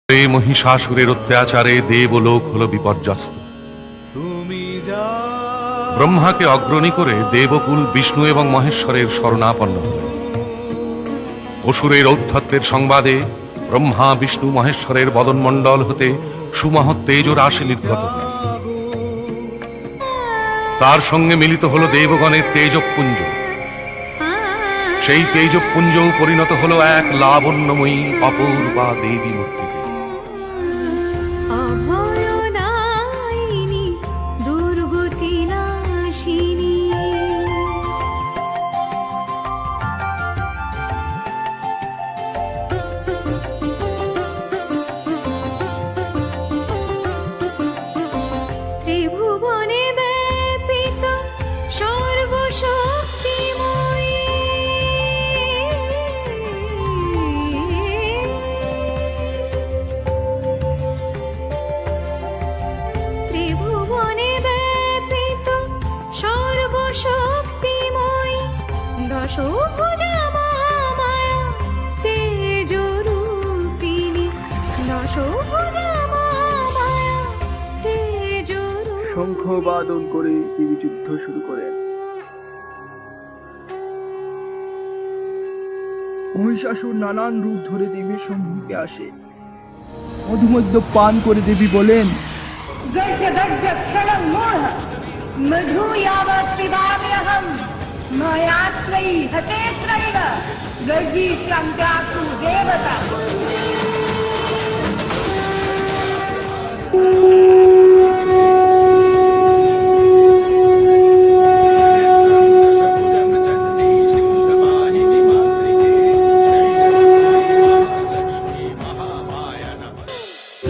এই মহিষাসুরের অত্যাচারে দেবলোক হল বিপর্যস্ত। ব্রহ্মাকে অগ্রণী করে দেবকুল বিষ্ণু এবং মহেশ্বরের শরণাপন্ন হল। অসুরের ঔদ্ধত্যের সংবাদে ব্রহ্মা বিষ্ণু মহেশ্বরের বদনমণ্ডল হতে সুমহৎ তেজরাশি নির্গত হল। তার সঙ্গে মিলিত হল দেবগণের তেজপুঞ্জ। সেই তেজপুঞ্জও পরিণত হল এক লাবণ্যময়ী অপূর্বা দেবী মূর্তিতে। শঙ্খ বাদন করে দেবী যুদ্ধ শুরু করেন। মহিষাসুর নানান রূপ ধরে দেবীর সম্মুখে আসে। মধুমদ্য পান করে দেবী বলেন, গর্জ গর্জ ক্ষণং মূঢ় মধু यावत् पिबाम्यहं मयात्रै हतेत्रैव गर्जीष्यन्त्यासु देवता।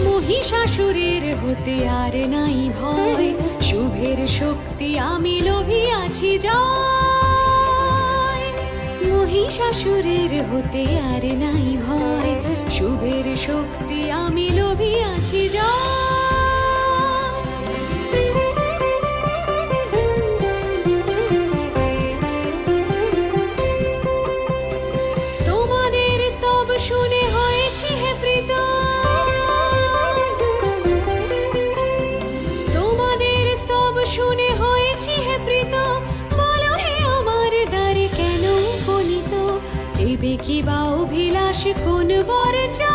মহিষাসুরের হতে আর নাই ভয়, শুভের শক্তি আমি লোভিয়াছি জয়। মহিষাসুরের হতে আর নাই ভয়, শুভের শক্তি আমি লোভিয়াছি জয়। তোমাদের স্তব শুনে হয়েছি হে প্রীত, শুনে হয়েছি হে প্রীত, বলো হে আমার দ্বারে কেন উপনীত, এবে কি বা অভিলাষ কোন বর চাই?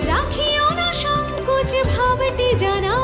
রাখিও না সংকোচ ভাবটি জানা,